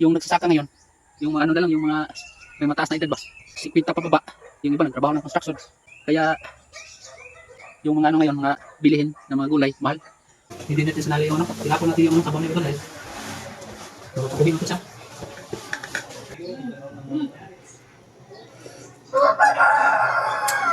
Yung nagsasaka ngayon, yung mga ano na lang, yung mga may mataas na edad ba, 50 pa baba, yung iba nagtrabaho ng construction. Kaya yung mga ano ngayon, mga bilihin ng mga gulay, mahal. Hindi natin sinali yung ano, tinapon natin yung sabon nito dahil tutuhin ko siya.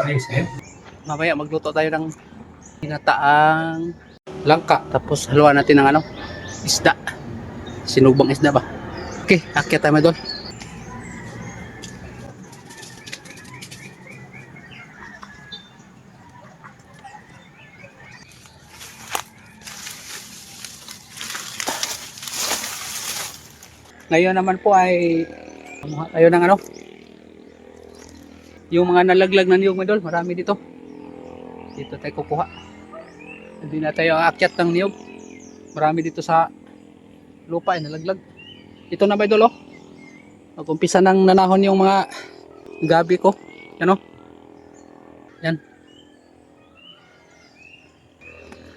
Ayos eh. Mamaya magluto tayo ng tinataang langka, tapos haluan natin ng ano, isda, sinugbang isda ba. Okay, akyat tayo doon. Ngayon naman po ay kumuha tayo ng ano, yung mga nalaglag na niyog medol, marami dito. Dito tayo kukuha. Hindi na tayo aakyat ng niyog. Marami dito sa lupa ay nalaglag. Ito na medol oh. Mag-umpisa nang nanahon yung mga gabi ko. Yan oh. Yan.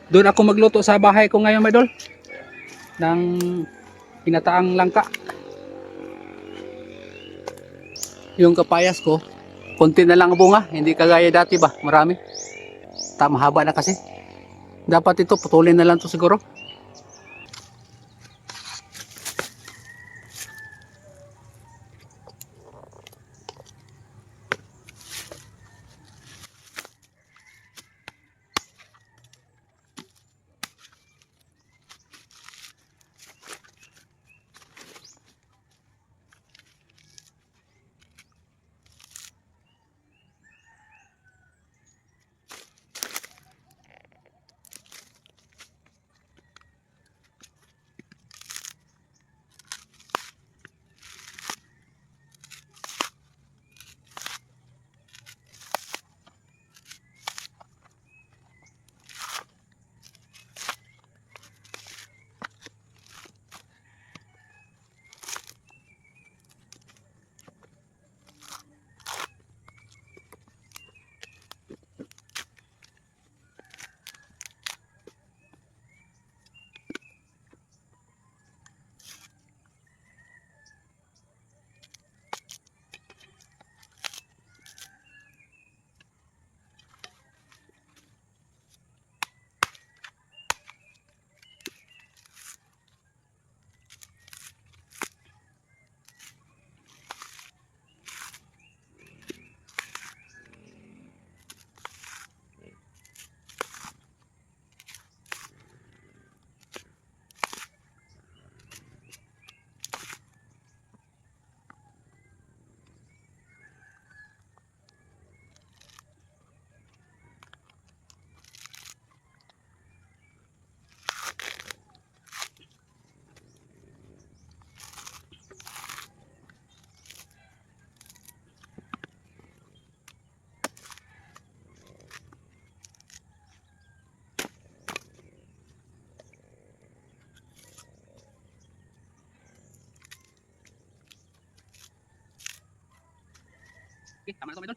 Doon ako magluto sa bahay ko ngayon medol. Ng pinataang langka. Yung kapayas ko, konti na lang ang bunga, hindi kagaya dati ba, marami. Mahaba na kasi. Dapat ito, putulin na lang to siguro. Okay, tama na ito medol.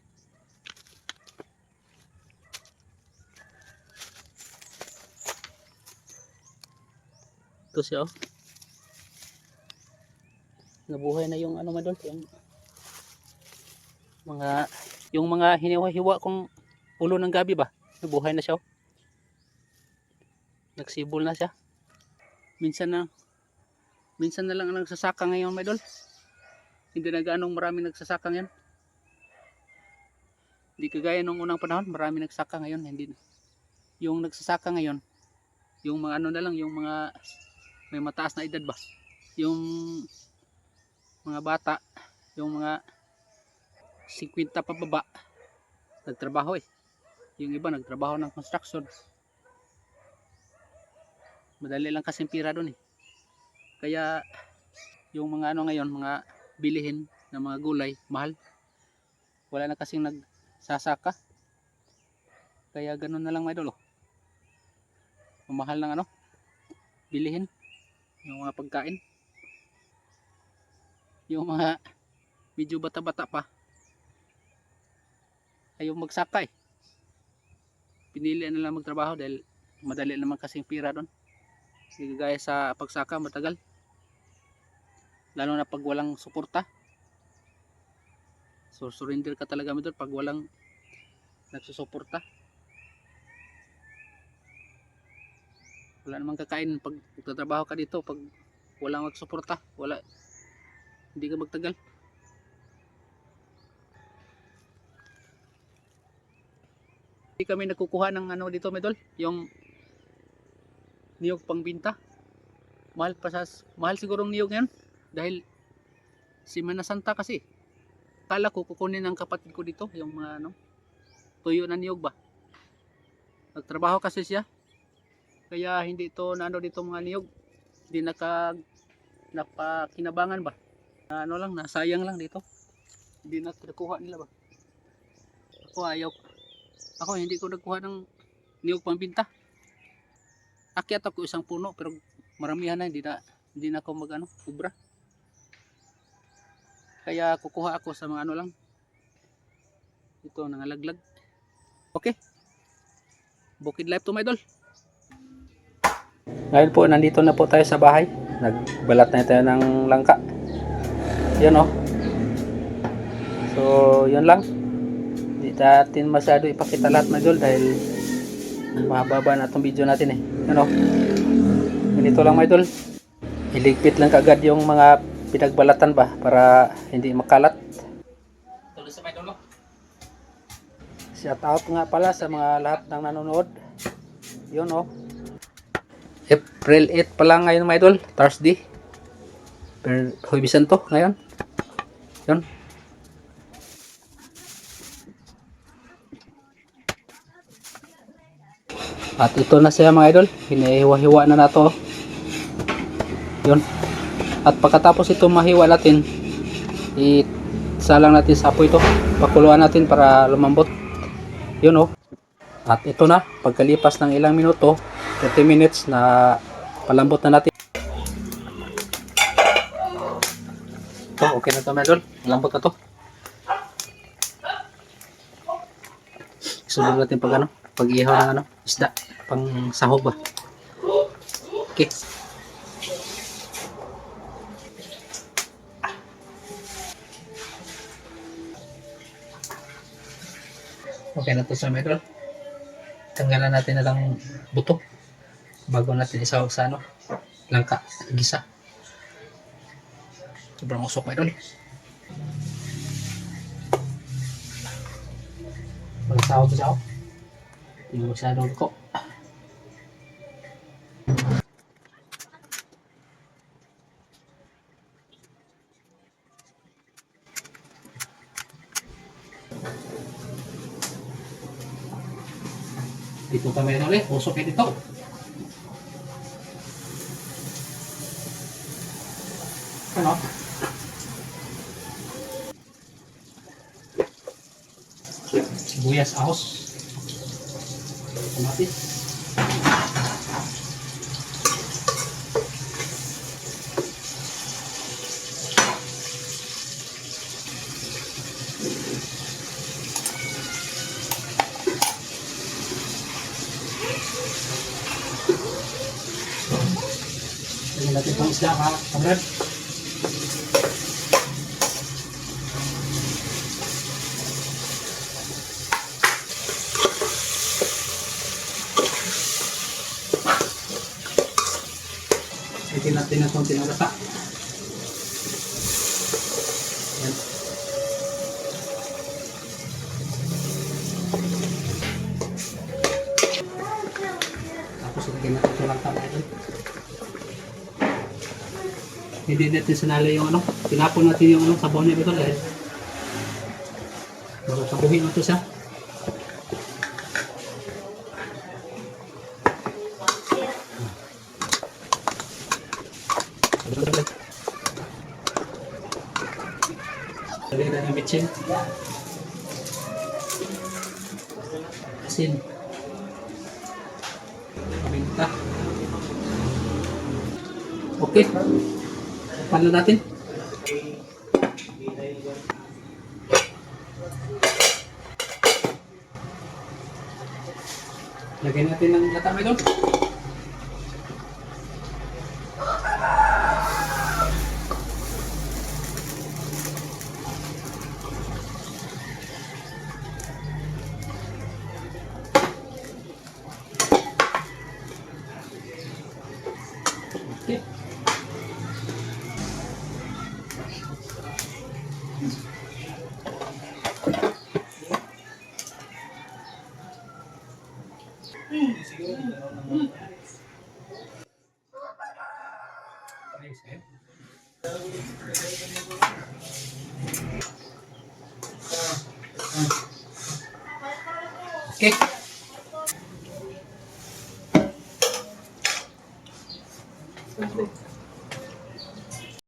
Ito siya oh. Nabuhay na yung ano medol, yung mga hiniwa-hiwa kong ulo ng gabi ba. Nabuhay na siya oh. Nagsibol na siya. Minsan na lang ang nagsasaka ngayon medol. Hindi na gaanong marami nagsasaka ngayon. Hindi kagaya nung unang panahon, marami nagsaka ngayon, hindi. Yung nagsasaka ngayon, yung mga ano na lang, yung mga may mataas na edad ba. Yung mga bata, yung mga 50 pa baba, nagtrabaho eh. Yung iba nagtrabaho ng construction. Madali lang kasing pira doon eh. Kaya yung mga ano ngayon, mga bilihin ng mga gulay, mahal. Wala na kasing nagsasaka. Kaya ganun na lang mga idol oh. Mamahal ng ano, bilihin, yung mga pagkain. Yung mga medyo bata-bata pa, ayaw magsaka eh. Pinili na lang magtrabaho dahil madali naman kasing pira doon. Hindi gaya sa pagsaka, matagal. lalo na pag walang suporta. So surrender ka talaga mga idol pag walang nagsusuporta. Wala namang kakain pag magtatrabaho ka dito pag walang magsuporta, hindi ka magtagal. Hindi kami nagkukuha ng ano dito mga idol, yung niyog pangbinta. Mahal sigurong niyog ngayon dahil Semana Santa kasi. Kala ko kukunin ng kapatid ko dito yung mga tuyo na niyog ba. Nagtrabaho kasi siya. Kaya hindi ito dito mga niyog. Hindi napakinabangan ba. Nasayang lang dito. Hindi nakuha nila ba. Ako hindi ko nagkuha ng niyog pangbinta. Akyat ako isang puno pero maramihan na hindi na ako ubra. Kaya kukuha ako sa mga ito nangalaglag. Okay. Bukid life to my idol. Ngayon po nandito na po tayo sa bahay. Nagbalat na tayo ng langka. Yan oh. So yun lang. Hindi natin masyado ipakita lahat mga idol dahil mahaba na itong video natin eh. Yan oh. Ganito lang mga idol. Iligpit lang kaagad yung mga pinagbalatan ba para hindi makalat. Tuloy sa mga idol. Shout out nga pala sa mga lahat ng nanonood. Yun oh. April 8 pa lang ngayon mga idol, Thursday. Pero Huwisan to ngayon. Yun. At ito na siya mga idol, hinihiwa-hiwa na nato. Yun. At pagkatapos ito mahiwa natin, isalang natin sa apoy ito. Pakuluan natin para lumambot. Yun oh. At ito na, pagkalipas ng ilang minuto, 30 minutes na palambot na natin. Ito, okay na ito mga idol. Malambot na ito. Isunod natin pag ihaw ng isda, pang sahog ba. Okay. Okay na ito sa mga idol. Tanggalan natin na lang buto bago natin isahog sa langka, gisa. Sobrang usok mga idol. Magsahog siya yung masyadong ko. Dito kami ulit, usok kayo dito. Ano? Sibuyas, ahos, kamatis. Tingnan natin itong isda ha, kamrad. Tingnan natin na itong tinagata. Yan. Tapos lagyan natin ito lang tama ito. Hindi natin sinali yung tinapon natin yung sabaw niya ito dahil sabuhin mo ito siya. Lagyan natin ng bitsin, asin, paminta. Okay, pala natin. Lagyan natin ng gata mga idol. Okay.